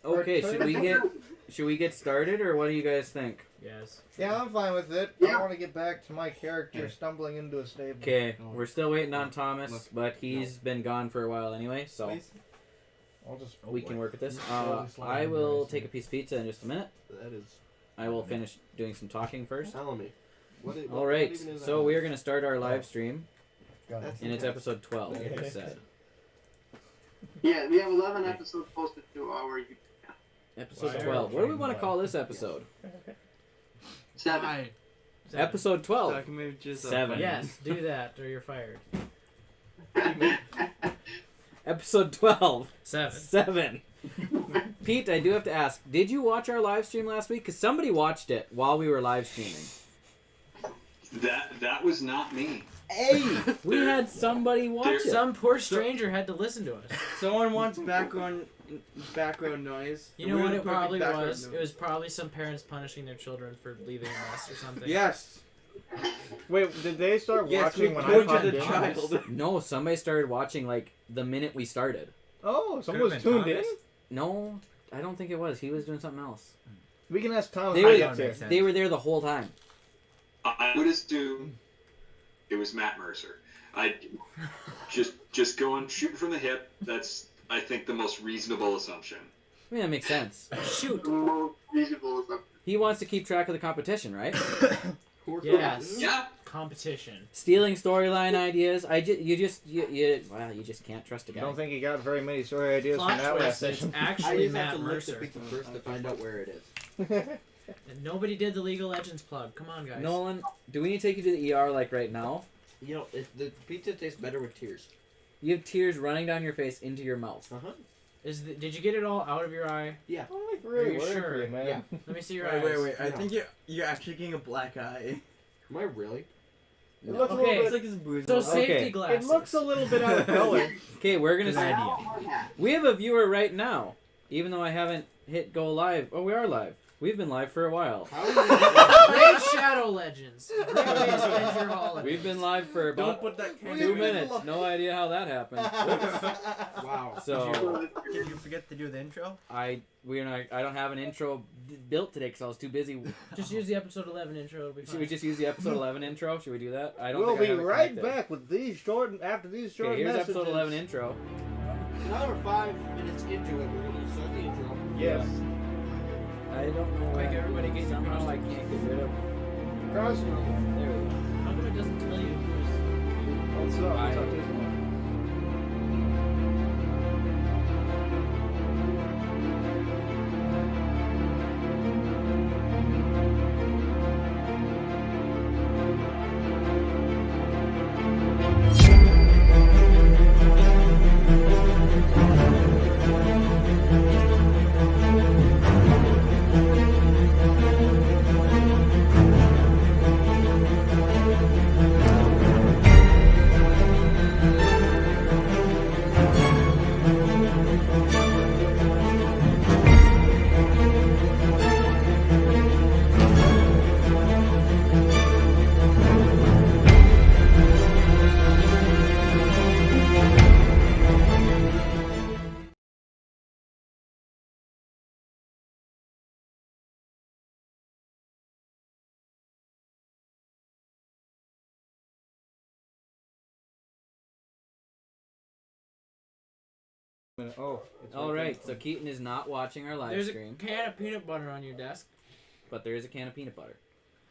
Okay, should we get started, or what do you guys think? Yes. Yeah, I'm fine with it. I want to get back to my character stumbling into a stable. Okay, we're still waiting on Thomas, but he's been gone for a while anyway, so I'll just. we can work with this. Slowly slide I into will this. take a piece of pizza in just a minute. That is. I will finish doing some talking first. Tell me. All right, so we are going to start our live stream, Got it. and it's episode 12, like I said. Yeah, we have 11 episodes posted to our YouTube channel. Episode 12. What do we want to call this episode? 7. Episode 12. Seven. Yes, do that or you're fired. Episode 12. 7. 7. Pete, I do have to ask, did you watch our live stream last week? Because somebody watched it while we were live streaming. That was not me. Hey! We had somebody watch it. Some poor stranger had to listen to us. Someone wants background noise. You know what it probably was? It was probably some parents punishing their children for leaving a mess or something. Yes. Wait, did they start Yes, we watching when I tortured popped the in? child. No, somebody started watching like the minute we started. Oh, someone was tuned in? No, I don't think it was. He was doing something else. We can ask Thomas. They how were- he gets here. They were there the whole time. I would assume it was Matt Mercer. I just going shooting from the hip. That's, I think, the most reasonable assumption. I mean, that makes sense. Shoot. Most reasonable assumption. He wants to keep track of the competition, right? Yes. Yeah. Competition. Stealing storyline ideas. You just can't trust a I guy. don't think he got very many story ideas Plot from that last twist, it's session. actually Matt Mercer. first to find out where it is. And nobody did the League of Legends plug. Come on, guys. Nolan, do we need to take you to the ER like right now? You know, the pizza tastes better with tears. You have tears running down your face into your mouth. Uh huh. Did you get it all out of your eye? I'm like Are really you worried sure? for you, man. Yeah. Let me see your eyes. I think you're actually getting a black eye. Am I really? It looks a Okay. little bit. like his booze. So Okay. safety glasses. It looks a little bit out of color. Okay, we're Good gonna. idea. We have a viewer right now, even though I haven't hit go live. Oh, we are live. We've been live for a while. How is Great Shadow Legends. Great way to spend your holidays. We've been live for Don't about put that camera 2 in. minutes. No idea how that happened. Wow. So Did you forget to do the intro? I don't have an intro built today because I was too busy. Just use the episode 11 intro. It'll be fine. Should we just use the episode 11 intro? Should we do that? I don't. We'll think I be have it right connected. back with these short after these short Okay, here's messages. episode 11 intro. Another 5 minutes into it, we're gonna start the intro. Yes. I don't know. Quick, everybody, get your Somehow I costumes. can't get rid of. Cross. There we go. How come it doesn't tell you who's... What's up? I- What's up, this one? Oh. It's All there. right, so Keaton is not watching our live There's stream, a can of peanut butter on your desk. but there is a can of peanut butter.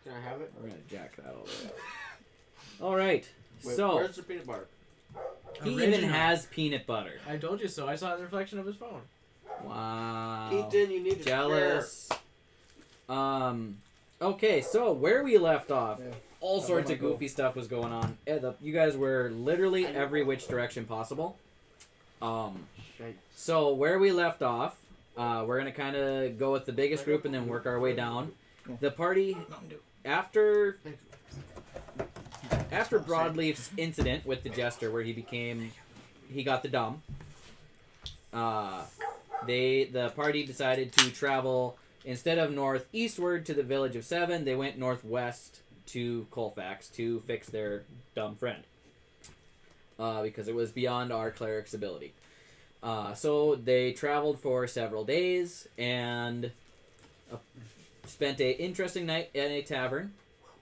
Can I have it? We're gonna jack that all the way up. All right, Wait, so where's the peanut butter? he even Original. has peanut butter. I told you so. I saw the reflection of his phone. Wow. Keaton, you need to Jealous. Okay, so where we left off, Yeah. all sorts wanna of goofy stuff was going on. You guys were literally every which direction possible. Shite. So where we left off, we're gonna kind of go with the biggest group and then work our way down. The party after Broadleaf's incident with the jester, where he got the dumb. The party decided to travel instead of northeastward to the village of Seven. They went northwest to Colfax to fix their dumb friend, because it was beyond our cleric's ability. So they traveled for several days and spent a interesting night at a tavern.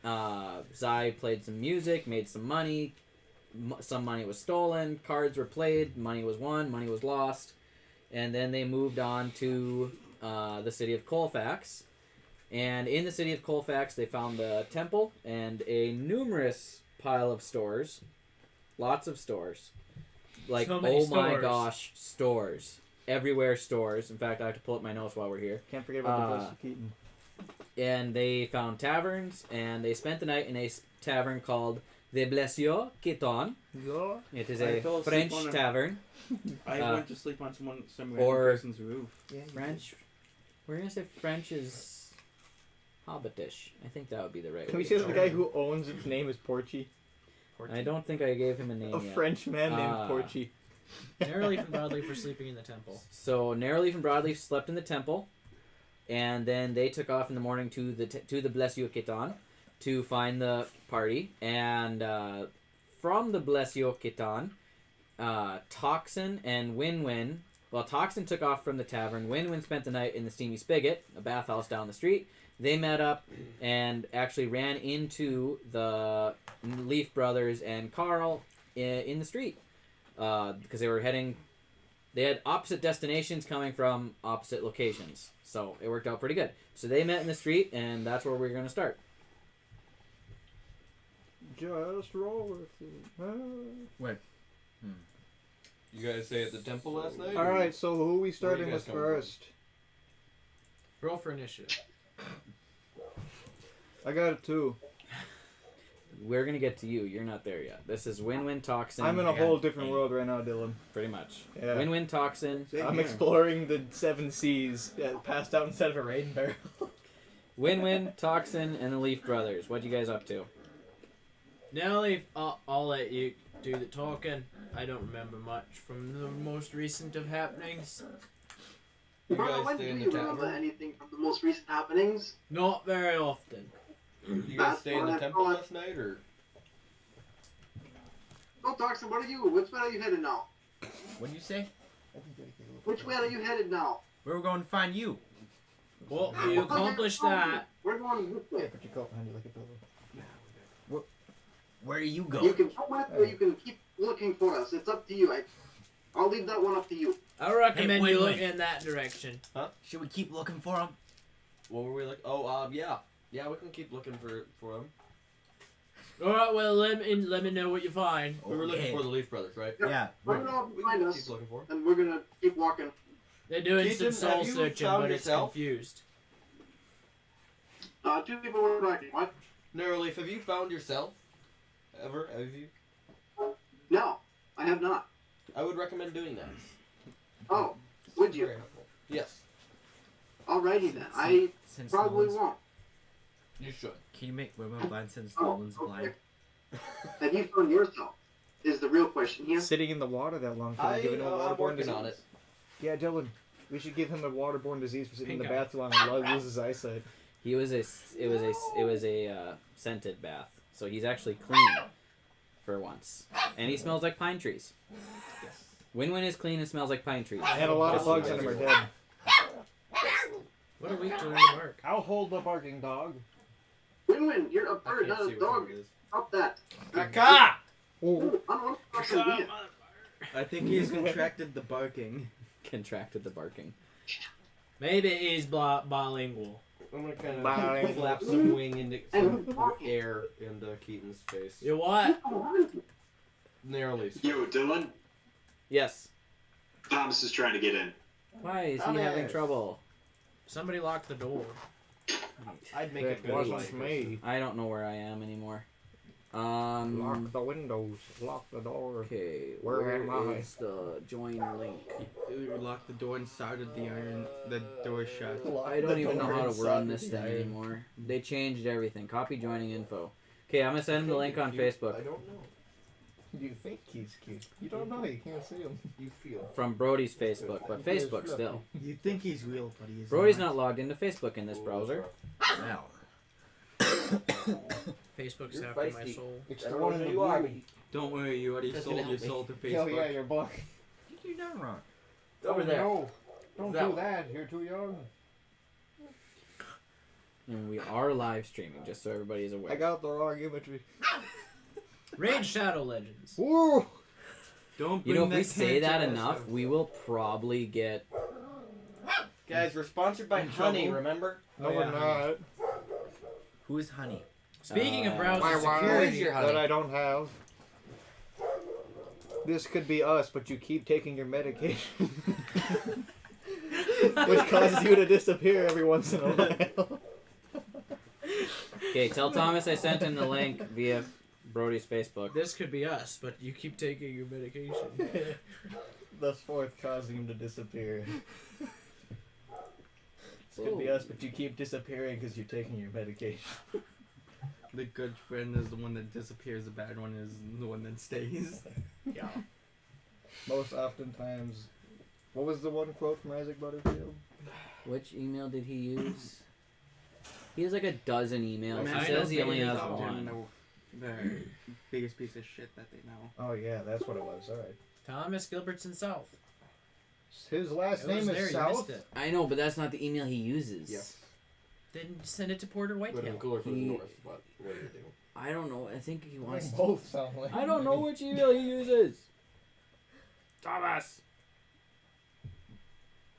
Zai played some music, made some money. Some money was stolen, cards were played, money was won, money was lost. And then they moved on to the city of Colfax. And in the city of Colfax, they found the temple and a numerous pile of stores. Lots of stores. Like, So many oh my stores. gosh, stores. Everywhere stores. In fact, I have to pull up my notes while we're here. Can't forget about the Blessed Keaton. And they found taverns, and they spent the night in a tavern called the Blessiot Quitton. Yeah. It is I a fell asleep French on a- tavern. I Uh, went to sleep on some random or- person's roof. French. We're gonna say French is Hobbitish. I think that would be the right Can way we to say that call the guy it. who owns its name is Porchy? I don't think I gave him a name A yet. French man named Ah. Porchy. Narrowleaf and Broadleaf for sleeping in the temple. So Narrowleaf and Broadleaf slept in the temple, and then they took off in the morning to the Blessiot Quitton to find the party. And from the Blessiot Quitton, Toxin and Win-Win. Well, Toxin took off from the tavern. Win-Win spent the night in the Steamy Spigot, a bathhouse down the street. They met up and actually ran into the Leaf brothers and Carl in the street because they were heading. They had opposite destinations coming from opposite locations, so it worked out pretty good. So they met in the street, and that's where we're going to start. Just roll with it. You guys stay at the temple last night? All right, so who are we starting guys with coming first? Roll for initiative. I got it too. We're going to get to you. You're not there yet. This is Win-Win Toxin. I'm in a whole different world right now, Dylan. Pretty much. Yeah. Win-Win Toxin. I'm exploring the 7 seas passed out inside of a rain barrel. Win-Win, Toxin, and the Leaf brothers. What you guys up to? Narrowleaf, I'll let you do the talking. I don't remember much from the most recent of happenings. You Bro, guys when stay do in you the remember tavern? anything from the most recent happenings? Not very often. You guys stay in the temple last night, or? Oh, Toxin, what are you? Which way are you headed now? What do you say? Which way are you headed now? We were going to find you. Well, you accomplished that. We're going this way. Put your coat behind you like a pillow. Where are you You going? can come with or you can keep looking for us. It's up to you. I'll leave that one up to you. I recommend Hey, you wait. look in that direction. Should we keep looking for him? What were we like? Oh, yeah. Yeah, we can keep looking for them. Alright, well, let me know what you find. We were looking Okay. for the Leaf Brothers, right? Yeah. We're gonna We find can us, keep looking for 'em. and we're gonna keep walking. They're doing Keaton, some have soul you searching, found but it's yourself? confused. 2 people were tracking. What? Narrowleaf, have you found yourself? Ever? Have you? No, I have not. I would recommend doing that. Oh, would you? Very helpful. Yes, Alrighty then. I Since probably Nolan's- won't. you should. Can you make women blind since Oh, Nolan's okay. blind? Have you found yourself? Is the real question here. Sitting in the water that long could have given him a I'm waterborne working disease. on it. Yeah, Dylan. We should give him a waterborne disease for sitting in the Pink eye. bath too long and lose his eyesight. It was a scented bath, so he's actually clean for once, and he smells like pine trees. Yes. Win-Win is clean and smells like pine trees. And a lot of Just so bugs you on guys him are are dead. What a week to learn to work. I'll hold the barking dog. Win-win, you're a I bird, can't not see a which dog. one it is. Stop that. Kaka! Ooh, I don't want to talk to you. I think he's contracted the barking. Contracted the barking. Maybe he's bilingual. I'm gonna kind Bye. of flap some wing into And some air into Keaton's face. You what? Narrowly. Yo, Dylan, Yes. Thomas is trying to get in. Why is he having trouble? Somebody locked the door. I'd make That it good. wasn't like- me. I don't know where I am anymore. Lock the windows. Lock the door. Okay, Where where am I? is the join link? You locked the door and started the door shut. I don't even know how to run this thing anymore. They changed everything. Copy joining info. Okay, I'm gonna send him the link on I Facebook don't know. You think he's cute. You don't know. You can't see him. You feel. from Brody's Facebook, but Facebook still. You think he's real, but he is Brody's not logged into Facebook in this browser. Now. Facebook's You're after my feisty. soul. It's I the don't one know in who the you are, blue. but Don't worry, you already That's sold gonna your help me. soul to Hell Facebook. yeah, you're black. You done wrong. Over there. No, don't That do one. that. You're too young. And we are live streaming, just so everybody is aware. I got the wrong imagery. Raid Shadow Legends. Woo! Don't You know, if bring we say that cancer enough, us. we will probably get. Guys, we're sponsored by In Honey, trouble. remember? No, Oh, we're yeah. not. Who is Honey? Speaking of browser My wife security, your honey? that I don't have. This could be us, but you keep taking your medication. Which causes you to disappear every once in a while. Okay, tell Thomas I sent him the link via Brody's Facebook. this could be us, but you keep taking your medication. Thus forth causing him to disappear. This could be us, but you keep disappearing because you're taking your medication. The good friend is the one that disappears. The bad one is the one that stays. Yeah. Most oftentimes, what was the one quote from Isaac Butterfield? Which email did he use? He has like a dozen emails. Man, He says he only has Stop one. doing The biggest piece of shit that they know. Oh yeah, that's what it was. All right. Thomas Gilbertson South. His last It name was there, is you South. missed it. I know, but that's not the email he uses. Yes. Then send it to Porter Would have been Whitetail. cooler if it was He- north, but what do you do? I don't know. I think he They wants. both sound like. I don't know which email he uses. Thomas.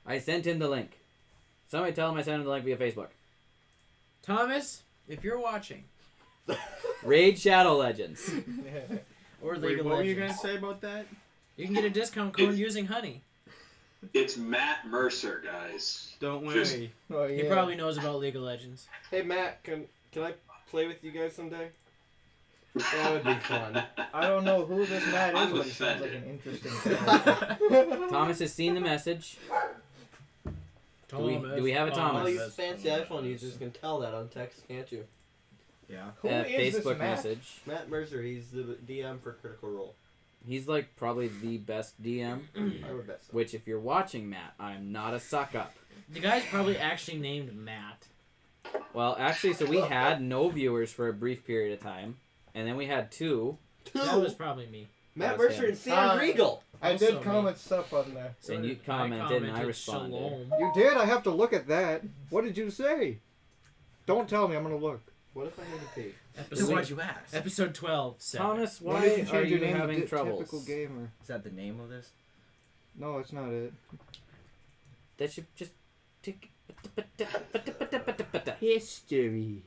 I sent him the link. Somebody tell him I sent him the link via Facebook. Thomas, if you're watching, Raid Shadow Legends. or Wait, League what of were you Legends, gonna say about that? you can get a discount code using Honey. It's Matt Mercer, guys. Don't Just- worry. Oh, He yeah. probably knows about League of Legends. Hey Matt, can I play with you guys someday? That would be fun. I don't know who this Matt is, I'm but he sounds like offended. an interesting character. Thomas has seen the message. Do we have a Thomas? All you fancy iPhone users can tell that on text, can't you? Yeah. Who is this Facebook Matt? message. Matt Mercer, he's the DM for Critical Role. He's like probably the best DM. I would bet so. Which, if you're watching, Matt, I'm not a suck up. The guy's probably actually named Matt. Well, actually, so we had no viewers for a brief period of time, and then we had two. That was probably me. Matt That was Mercer him. and Sam Regal. I Also did me. comment stuff on there. And you I commented, and I commented responded. Shalom. You did? I have to look at that. What did you say? Don't tell me. I'm gonna look. What if I had to pee? So why'd Episode, you ask? episode 12. Seven. Thomas, Why why did you are change your you name having to troubles? Typical gamer? Is that the name of this? No, it's not it. That should just take. History.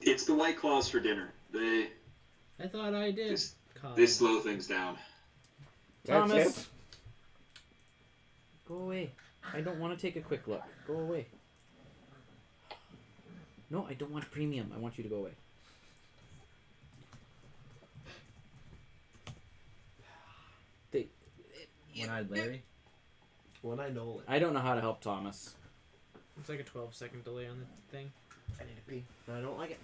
It's the White Claws for dinner. They I thought I did. This- Colin. they slow things down. That's Thomas. it? Go away. I don't want to take a quick look. Go away. No, I don't want premium. I want you to go away. One-Eyed Larry? When I know it. I don't know how to help Thomas. It's like a 12-second delay on the thing. I need to pee. I don't like it.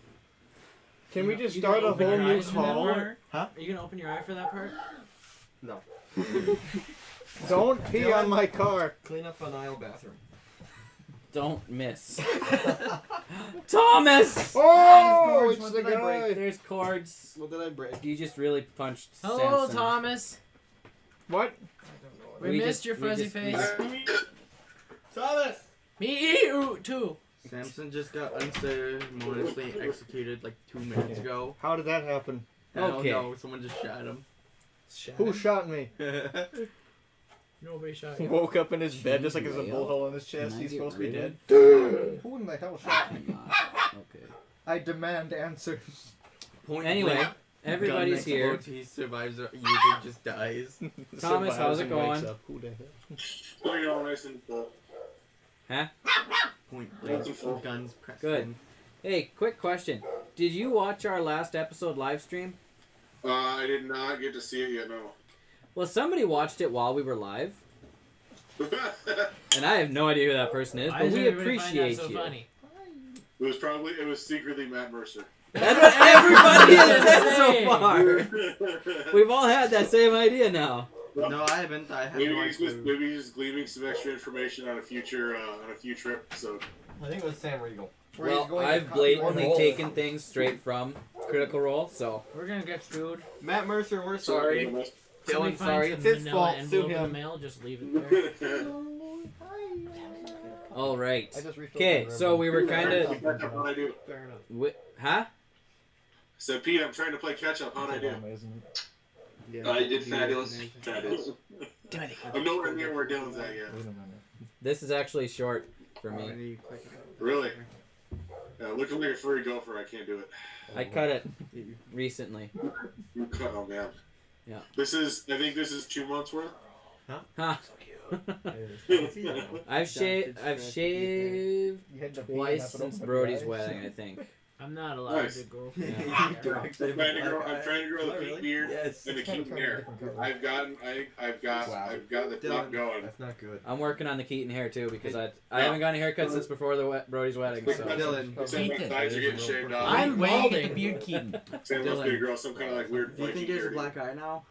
Can we just You start gonna a open whole your new eyes for that call? part? Huh? Are you gonna open your eye for that part? No. Don't pee on my car. Clean up an aisle bathroom. Don't miss. Thomas! Oh, cords. it's What the did I break? guy. There's cords. What did I break? You just really punched Hello, Samson. Thomas. What? We, We missed just- your we fuzzy just- face. Thomas! Me too. Samson just got unceremoniously executed like 2 minutes ago. How did that happen? I don't Okay. know, someone just shot him. Who shot me? Nobody shot He you. woke up in his bed just like there's a Rail? bullet hole in his Can chest. I He's get supposed to be rid dead. Who in the hell shot me? Okay. I demand answers. Point Anyway, blank, everybody's gun here. explodes, he survives, or usually just dies. Thomas, how's it Survives and wakes going? up. Who the hell? Oh, you're all nice and Huh? Point blank, guns pressed Good. in. Hey, quick question. Did you watch our last episode live stream? I did not get to see it yet, no. Well, somebody watched it while we were live, and I have no idea who that person is, Why but does we everybody find that appreciate so you. funny? It was secretly Matt Mercer. That's what everybody has said so Hey. far. We've all had that same idea now. No, I haven't. I have no idea. Maybe he's gleaming some extra information on a future trip. So I think it was Sam Regal. Where he's Well, going to I've cut blatantly one taken hole. things straight from Critical Role, so We're gonna get screwed. Matt Mercer, we're sorry. Somebody Dylan, finds sorry, a it's his manila fault. Sue envelope in the him. mail, just leave it there. All right. I just reached Okay, over to so we were everybody. kind of. Catch up, how'd I do? Fair enough. Huh? So Pete, I'm trying to play catch up. How'd I do? Isn't it? I did fabulous. Fabulous. I'm nowhere near where Dylan's at yet. Wait a minute. This is actually short for When me. are you clicking it? Really? Yeah, looking like a furry gopher, I can't do it. I cut it recently. You cut, oh man. Yeah. I think this is 2 months worth. Huh? I've shaved. I've shaved You had to pee and twice have it since open Brody's your eyes. wedding, I think. I'm not allowed Nice. to go. Yeah. I'm trying to grow the pink beard Yes. and the It's kinda Keaton turning a hair. different color. I've got the top going. That's not good. I'm working on the Keaton hair too because I No. haven't gotten a haircut since before Brody's wedding. So Dylan, Except my thighs are getting shaved off. I'm balding. Beard Keaton. Sam must be to grow some kind of like weird do you flaky think there's a beard. black eye now?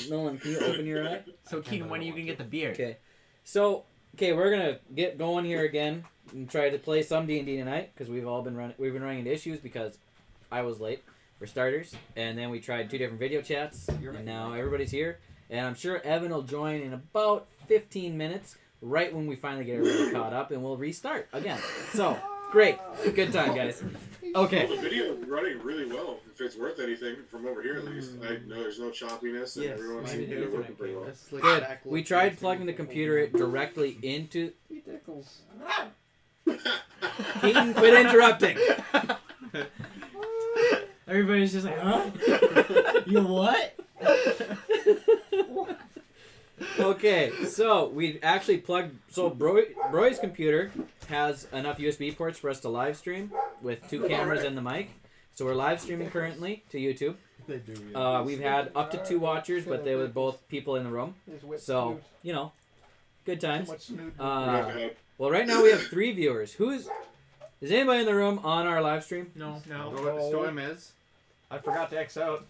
Nolan, can you open your eye? So Keaton, when are you gonna get the beard? Okay. So we're gonna get going here again and try to play some D&D tonight because we've been running into issues because I was late for starters, and then we tried 2 different video chats, and now everybody's here, and I'm sure Evan will join in about 15 minutes, right when we finally get everybody caught up, and we'll restart again. So great, good time, guys. Okay. Well, the video is running really well. If it's worth anything from over here, at least I know there's no choppiness and Yes, everyone mine seems to is. be working pretty well. Let's look Good. back, We look tried back. plugging the computer directly into. He tickles. Keaton, quit interrupting. Everybody's just like, huh? You what? Okay, so we actually plugged. So Broy's computer has enough USB ports for us to live stream with 2 cameras and the mic. So we're live streaming currently to YouTube. They do. We've had up to 2 watchers, but they were both people in the room. His whip So good too times. much snoot. Well, right now we have 3 viewers. Is anybody in the room on our live stream? No. Storm is. I forgot to X out.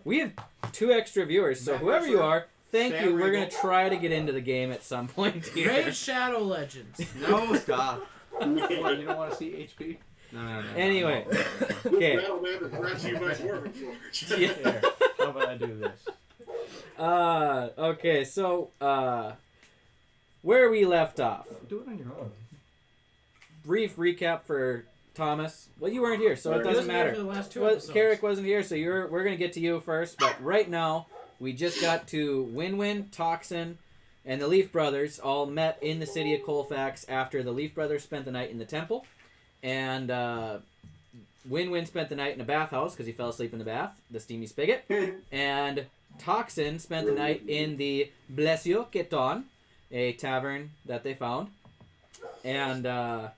We have 2 extra viewers. So Matt whoever you Mercer, are, thank Sam you. We're Riegel. gonna try to get into the game at some point here. Raid Shadow Legends. No, stop. What, you don't want to see HP? No. Anyway, okay. Battle Man is brought to you by Dwarven Forge. Yeah. How about I do this? Okay, so where we left off. Do it on your own. Brief recap for Thomas. Well, you weren't here, so it He doesn't Wasn't there matter. for the last 2 Well, episodes. Carrick wasn't here, so we're gonna get to you first. But right now, we just got to Win-Win, Toxin, and the Leaf Brothers all met in the city of Colfax after the Leaf Brothers spent the night in the temple, and Win-Win spent the night in a bathhouse because he fell asleep in the bath, the steamy spigot, and Toxin spent the night in the Blessio Keton, a tavern that they found, and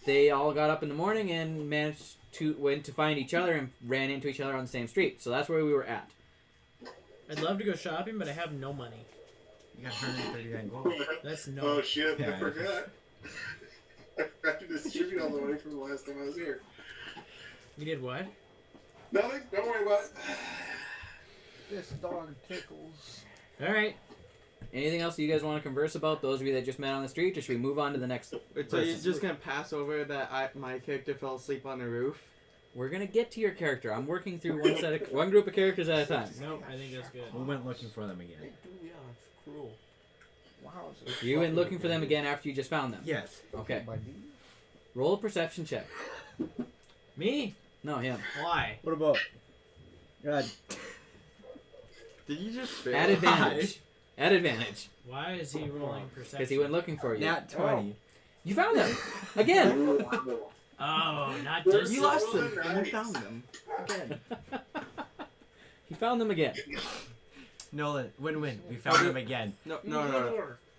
they all got up in the morning and went to find each other and ran into each other on the same street. So that's where we were at. I'd love to go shopping, but I have no money. You got 139 gold. That's no. Oh shit, Yeah, I forgot. I forgot to distribute all the money from the last time I was here. You did what? Nothing, don't worry about it. This dog tickles. All right. Anything else you guys want to converse about? Those of you that just met on the street, or should we move on to the next? Wait, so you're just gonna pass over that my character fell asleep on the roof? We're gonna get to your character. I'm working through one group of characters at a time. Nope, I think that's good. We went looking for them again. Yeah, it's cruel. Wow. You went looking for them again after you just found them. Yes. Okay. By D? Roll a perception check. Me? No, him. Why? What about? God. Did you just fail? At advantage. At advantage. Why is he rolling perception? Because he went looking for you. Nat 20. You found them again. Oh, not just. You lost them and you found them. Again. He found them again. Nolan, win-win. We found them again. No.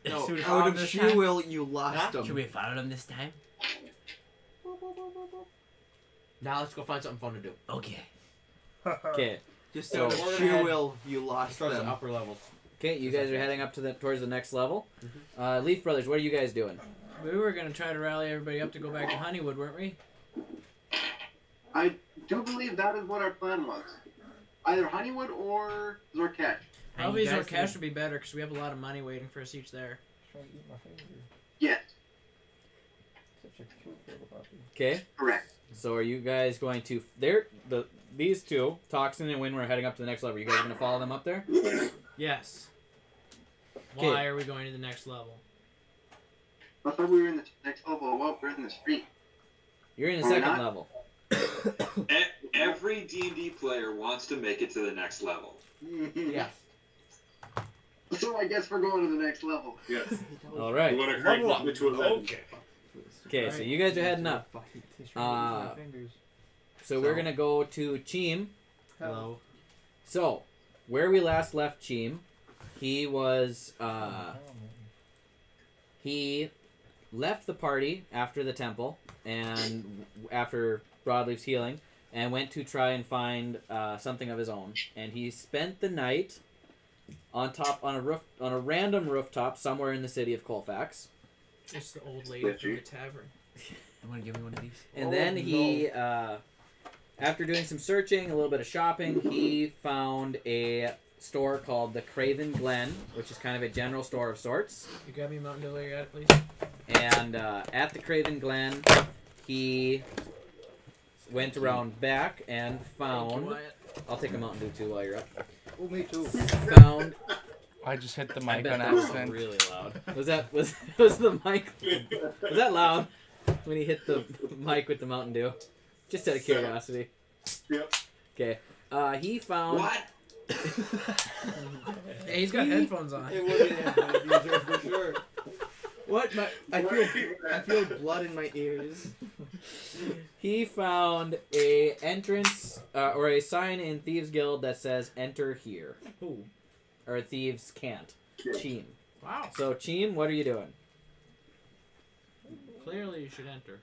Should we Out follow of this sheer time? will, you lost them. Should we follow them this time? Now let's go find something fun to do. Okay. Okay. Just So- out of sheer will, you lost Towards the them. upper levels. Okay, you guys are heading up to towards the next level. Leaf Brothers, what are you guys doing? We were gonna try to rally everybody up to go back to Honeywood, weren't we? I do believe that is what our plan was. Either Honeywood or Zorkesh. Probably you guys Zorkesh would be better because we have a lot of money waiting for us each there. Trying to eat my finger. Yes. Okay. Correct. So are you guys going to? These two, Toxin and Win, are heading up to the next level. You guys are going to follow them up there? Yes. Okay. Why are we going to the next level? I thought we were in the next level. Well, we're in the street. You're in the Are we second not? level. Every D&D player wants to make it to the next level. Yes. So I guess we're going to the next level. Yes. All We right. want to crank Motley to 11. Okay. Okay, so you guys are heading up. So we're going to go to Cheem. Hello. So, where we last left Cheem, he was, he left the party after the temple and after Broadleaf's healing and went to try and find something of his own. And he spent the night on a random rooftop somewhere in the city of Colfax. It's the old lady from the tavern. You want to give me one of these? And then he, after doing some searching, a little bit of shopping, he found a store called the Craven Glen, which is kind of a general store of sorts. You got me Mountain Dew while you're at it, please? And at the Craven Glen, he went around back and Thank you, found... Wyatt. I'll take a Mountain Dew too while you're up. Oh, me too. Found... I just hit the I mic bet on that was accident. really loud. Was the mic... Was that loud? When he hit the mic with the Mountain Dew? Just out of curiosity. Yep. Okay. He found... What? Hey, he's got headphones on. It would be an user for sure. What? I feel blood in my ears. He found a entrance or a sign in Thieves Guild that says "Enter here," Ooh. or Thieves can't. Cheem. Wow. So Cheem, what are you doing? Clearly, you should enter.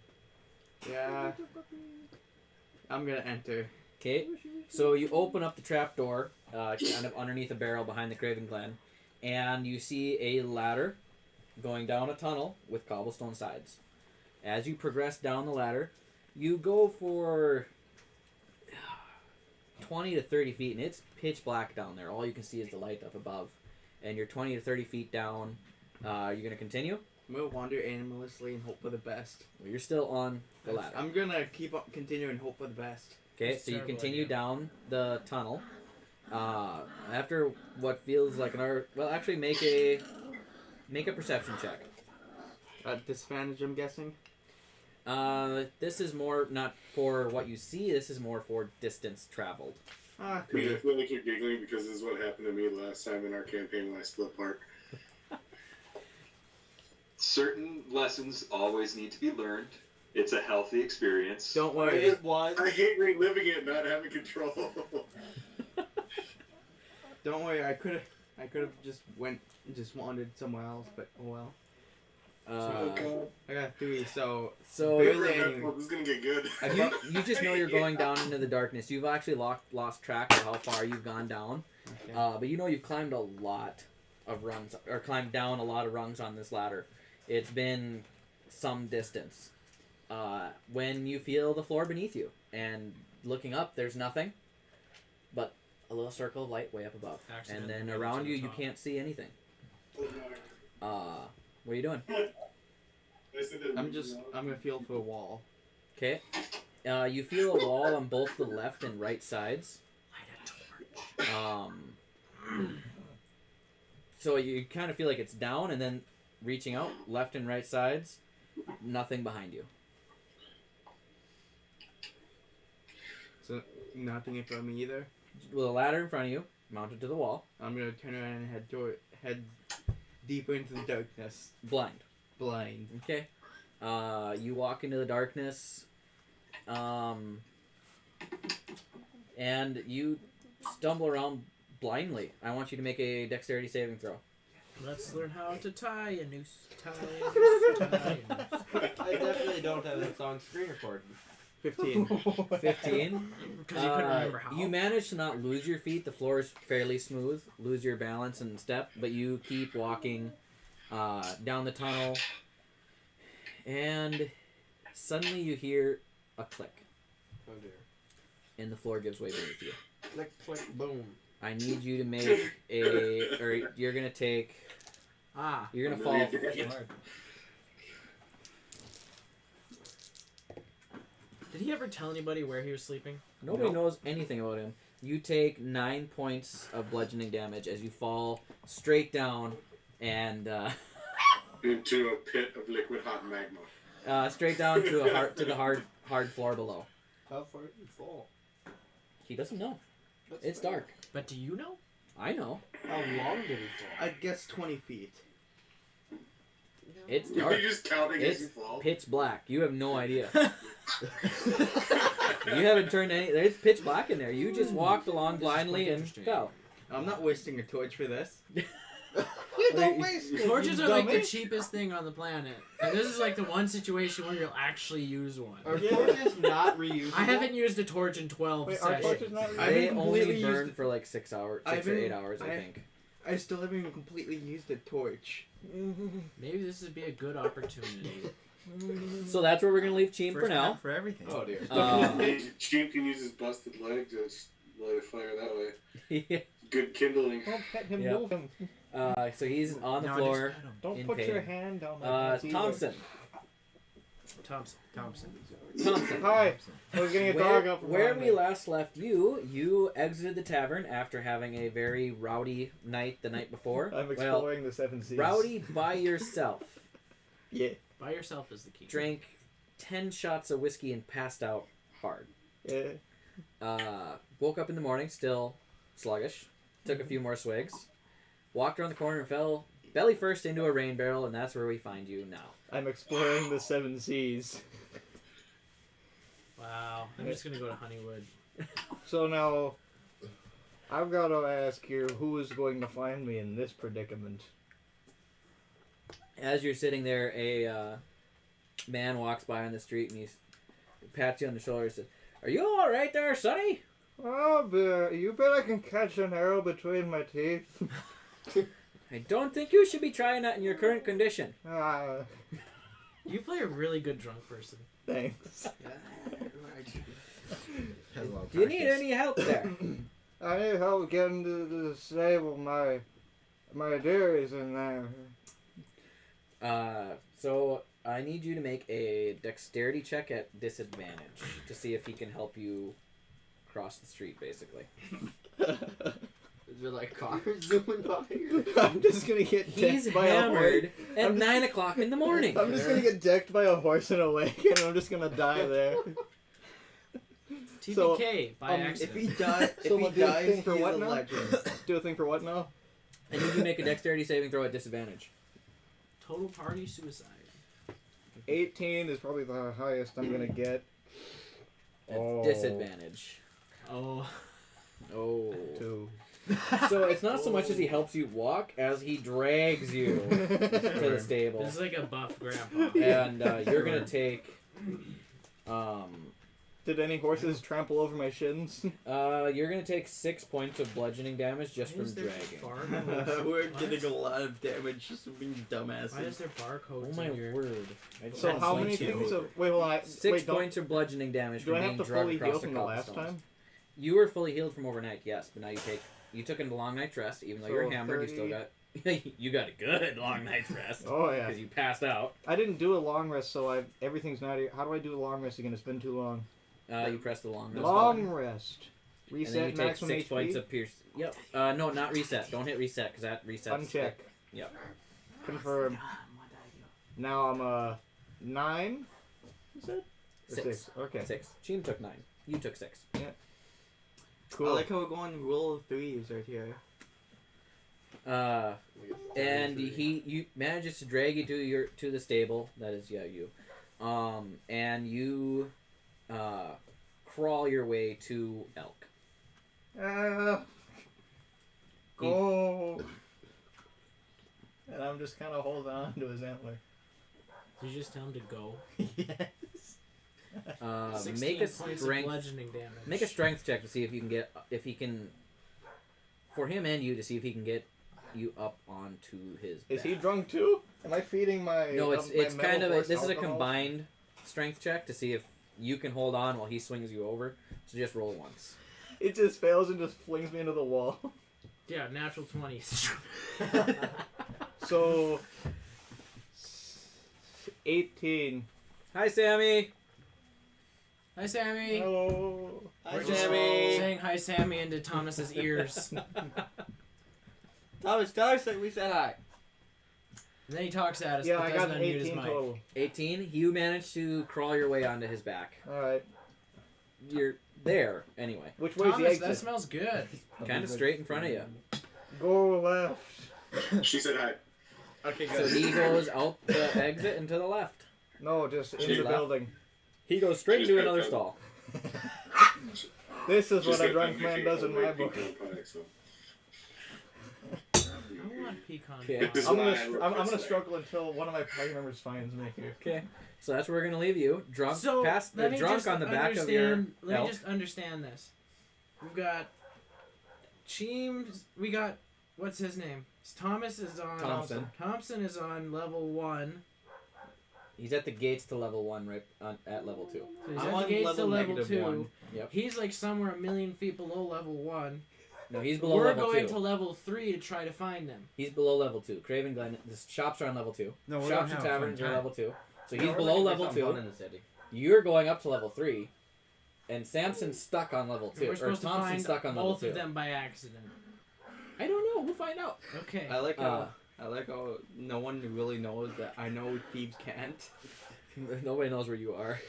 Yeah. I'm gonna enter. Okay. So you open up the trapdoor, kind of underneath a barrel behind the Craven Glen, and you see a ladder going down a tunnel with cobblestone sides. As you progress down the ladder, you go for 20 to 30 feet, and it's pitch black down there. All you can see is the light up above. And you're 20 to 30 feet down. You're going to continue? We'll wander aimlessly and hope for the best. Well, you're still on the ladder. I'm gonna keep up, continue and hope for the best. Okay, That's so you terrible continue idea. down the tunnel. After what feels like an hour... Well, actually, make a perception check. Disadvantage, I'm guessing. This is more not for what you see. This is more for distance traveled. Ah, I mean, I feel like you're giggling because this is what happened to me last time in our campaign when I split apart. Certain lessons always need to be learned. It's a healthy experience. don't worry. It was. I hate reliving it, not having control. Don't worry. I could have just wandered somewhere else, but oh well. I got 3, so So barely Well, this is gonna get good. you just know you're going down into the darkness. You've actually lost track of how far you've gone down. Okay. But you know you've climbed a lot of rungs, or climbed down a lot of rungs on this ladder. It's been some distance. When you feel the floor beneath you, and looking up, there's nothing but a little circle of light way up above. And Accidentally then went around to you, the you top. can't see anything. What are you doing? I'm gonna feel for a wall. Okay. You feel a wall on both the left and right sides. So you kind of feel like it's down, and then reaching out, left and right sides, nothing behind you. So nothing in front of me either. With a ladder in front of you, mounted to the wall, I'm gonna turn around and head deeper into the darkness. blind. Blind. Okay. You walk into the darkness, and you stumble around blindly. I want you to make a dexterity saving throw. Let's learn how to tie a noose. Tie a noose. Tie a noose. I definitely don't have this on screen recorded. 15. 15. Because you couldn't remember how. You manage to not lose your feet. The floor is fairly smooth. Lose your balance and step, but you keep walking down the tunnel, and suddenly you hear a click, Oh dear. and the floor gives way beneath you. Click, click, boom. I need you to make or you're gonna take. Ah. You're gonna fall. Did he ever tell anybody where he was sleeping? Nobody knows anything about him. You take 9 points of bludgeoning damage as you fall straight down and Into a pit of liquid hot magma. straight down to the hard floor below. How far did you fall? He doesn't know. That's It's fair. dark. But do you know? I know. How long did he fall? I'd guess 20 feet. It's Are dark. you just counting as It's you fall? pitch black. You have no idea. You haven't turned any. There's pitch black in there. You just walked along blindly quite and interesting. fell. I'm not wasting a torch for this. Don't waste it, Torches you are like the dummy. cheapest thing on the planet. And this is like the one situation where you'll actually use one. Are torches not reusable? I haven't used a torch in 12 Wait, our sessions. torches not I They haven't only completely burn used for like 6 hours, I 6 or haven't- 8 hours, I I- think. I still haven't even completely used a torch. Maybe this would be a good opportunity. So that's where we're gonna leave Cheem for First now. time for everything. Oh dear. Cheap can use his busted leg to light a fire that way. Yeah. Good kindling. Don't pet him, Yep. move him. So he's on the Now floor. just pet 'em. Don't In put your pain. hand down my pants either. Thompson. Thompson. Thompson. Hi. I was getting a dog up. Where behind we me. last left you exited the tavern after having a very rowdy night the night before. I'm Well, exploring the seven seas. rowdy by yourself. Yeah. By yourself is the key. Drank 10 shots of whiskey and passed out hard. Yeah. Woke up in the morning still sluggish. Took a few more swigs. Walked around the corner and fell belly first into a rain barrel, and that's where we find you now. I'm exploring the seven seas. Wow. I'm just gonna go to Honeywood. So now, I've got to ask here, who is going to find me in this predicament? As you're sitting there, a man walks by on the street and he pats you on the shoulder and says, "Are you all right there, Sonny?" Oh, you bet I can catch an arrow between my teeth. I don't think you should be trying that in your current condition. Ah, You play a really good drunk person. thanks. Do you need any help there? I need help getting to the stable. My deer is in there. So I need you to make a dexterity check at disadvantage to see if he can help you cross the street, basically. Is there like cars zooming by? I'm just gonna get He's decked by a horse. hammered at I'm just- 9 o'clock in the morning. I'm just gonna get decked by a horse in a wagon, and I'm just gonna die there. TPK by if If accident. he dies, So if we'll he do a dies, thing for he's what a now? legend. Do a thing for what now? I need you to make a dexterity saving throw at disadvantage. Total party suicide. 18 is probably the highest I'm gonna get. At Oh. disadvantage. Oh. Oh. 2. So it's not so much as he helps you walk as he drags you to the stable. This is like a buff grandpa. And you're going to take... Did any horses trample over my shins? you're going to take 6 points of bludgeoning damage just Why from is there dragging. barcodes? We're getting a lot of damage just from being Why is dumbasses. there barcodes Oh my in here? word. I just So had how to many point you. things of... Wait, hold on. 6 wait, don't- points of bludgeoning damage Do from I being have to drugged fully across heal the from the last cobblestones. time? You were fully healed from overnight, yes, but now you took a long night's rest. Even though So you're hammered, you still 30. got you got a good long night's rest Oh, yeah. because you passed out. I didn't do a long rest, so everything's not... How do I do a long rest again? It's been too long. You press the long rest Long button, rest. and then you Reset take maximum 6 HP. points of pierce. Yep. No, not reset. Don't hit reset because that resets. Uncheck. Yep. Confirm. Now I'm 9. Is it? Or 6. Okay. 6. Cheem took 9. You took 6. Cool. I like how we're going rule of threes right here. And you manages to drag you to the stable. That is, yeah, you. And you crawl your way to Elk. Go. And I'm just kind of holding on to his antler. Did you just tell him to go? Yes. 16 Make a points of strength. bludgeoning damage. Make a strength check to see if he can, for him and you, to see if he can get you up onto his. Is he back. drunk too? Am I feeding my? No, it's my it's kind metal of horse this is a alcohol? combined strength check to see if you can hold on while he swings you over. So just roll once. It just fails and just flings me into the wall. Yeah, natural 20s. So 18. Hi, Sammy. Hi, Sammy. Hello. We're just saying hi, Sammy, into Thomas's ears. Thomas, tell us that we said hi. And then he talks at us, Yeah, but I doesn't got unmute his 18 mic. total. 18. You managed to crawl your way onto his back. All right. You're there anyway. Which way's the Thomas, exit? that smells good. Kind of straight in front of you. Go left. She said hi. Okay, So good. he goes out the exit and to the left. No, just in She's the left. building. He goes straight She's into got another that. stall. This is She's what a got drunk that man making does in away my book. pecan pie, so. I want pecan Okay. pie. This is I'm why gonna, I I'm request gonna that. struggle until one of my party members finds me. Okay. So that's where we're gonna leave you. Drunk, So, past, let me drunk just on the back of your understand- Let me elk. just understand this. We've got Cheems. We got what's his name? Thomas is on. Thompson. Thompson is on level 1. He's at the gates to level 1, right at level 2. So he's I'm at on the gates to level level negative 2. 1. Yep. He's like somewhere a million feet below level 1. No, he's below We're level going 2. to level 3 to try to find them. He's below level 2. Craven Glen. The shops are on level 2. No, we're Shops gonna and have a fun taverns are time. level 2. So No, he's we're below gonna level do 2. something fun in the city. You're going up to level 3. And Samson's stuck on level 2. We're Or supposed to Thompson's find stuck on level both 2. of them by accident. I don't know. We'll find out. Okay. I like how no one really knows that I know thieves can't. Nobody knows where you are.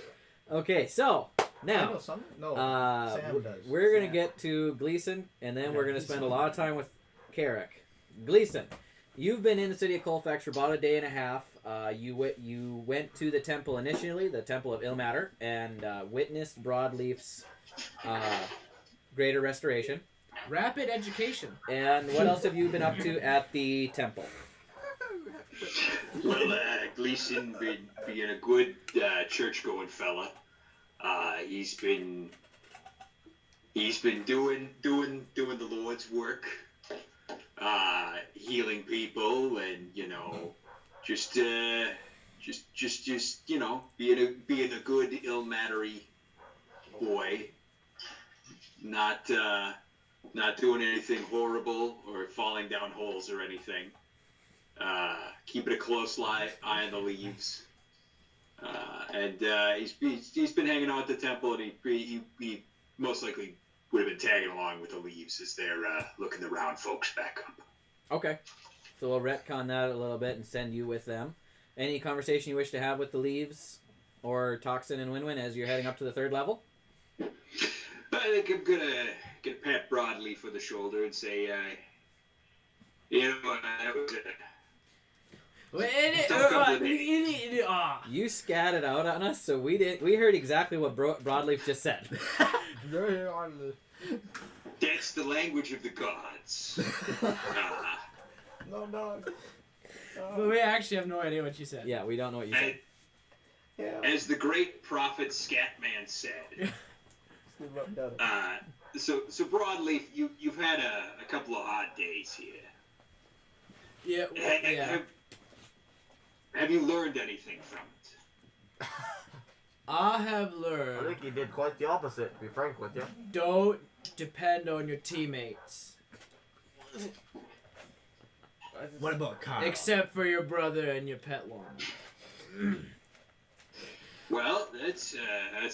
Okay, so I know now some. No. w- Sam does. we're gonna Sam. get to Gleason, and then we're gonna he's spend a fine. lot of time with Carrick. Gleason, you've been in the city of Colfax for about a day and a half. You went to the temple initially, the Temple of Ilmater, and witnessed Broadleaf's greater restoration. Rapid education. And what else have you been up to at the temple? Well, Gleason been being a good church-going fella. He's been doing the Lord's work, healing people, and just being a good Ilmatery boy, not doing anything horrible or falling down holes or anything. Keeping a close eye on the leaves. And he's been hanging out at the temple, and he most likely would have been tagging along with the leaves as they're looking to round folks back up. Okay. So we'll retcon that a little bit and send you with them. Any conversation you wish to have with the Leaves or Toxin and Winwin as you're heading up to the 3rd level? I think I'm gonna pat Broadleaf on the shoulder and say, that was You scatted out on us, so we heard exactly what Broadleaf just said. that's the language of the gods. No, dog. But we actually have no idea what you said. Yeah, we don't know what you said. Yeah. As the great prophet Scatman said. So Broadleaf, you've had a couple of odd days here. Yeah, well, yeah. Have you learned anything from it? I have I learned, think he did quite the opposite, to be frank with you. don't depend on your teammates. What about Kyle? Except for your brother and your pet lawn. Well, that's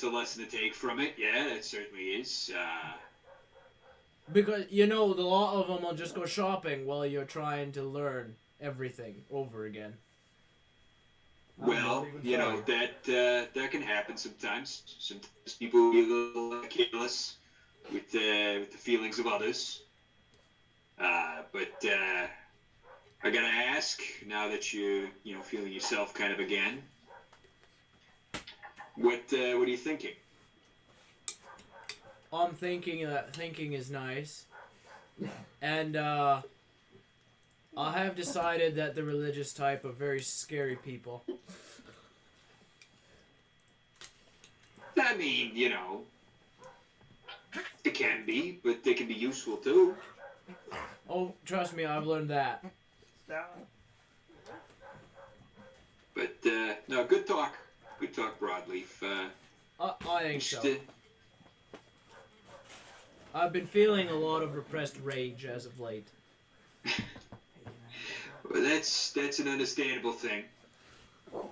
a lesson to take from it. Yeah, it certainly is. Because, a lot of them will just go shopping while you're trying to learn everything over again. Well, that can happen sometimes. Sometimes people be a little careless with the feelings of others. But I gotta ask, now that you feeling yourself kind of again, what are you thinking? I'm thinking that thinking is nice. And, I have decided that the religious type are very scary people. I mean, it can be, but they can be useful too. Oh, trust me, I've learned that. But no, good talk, Broadleaf. I think so. Just, I've been feeling a lot of repressed rage as of late. well, that's an understandable thing.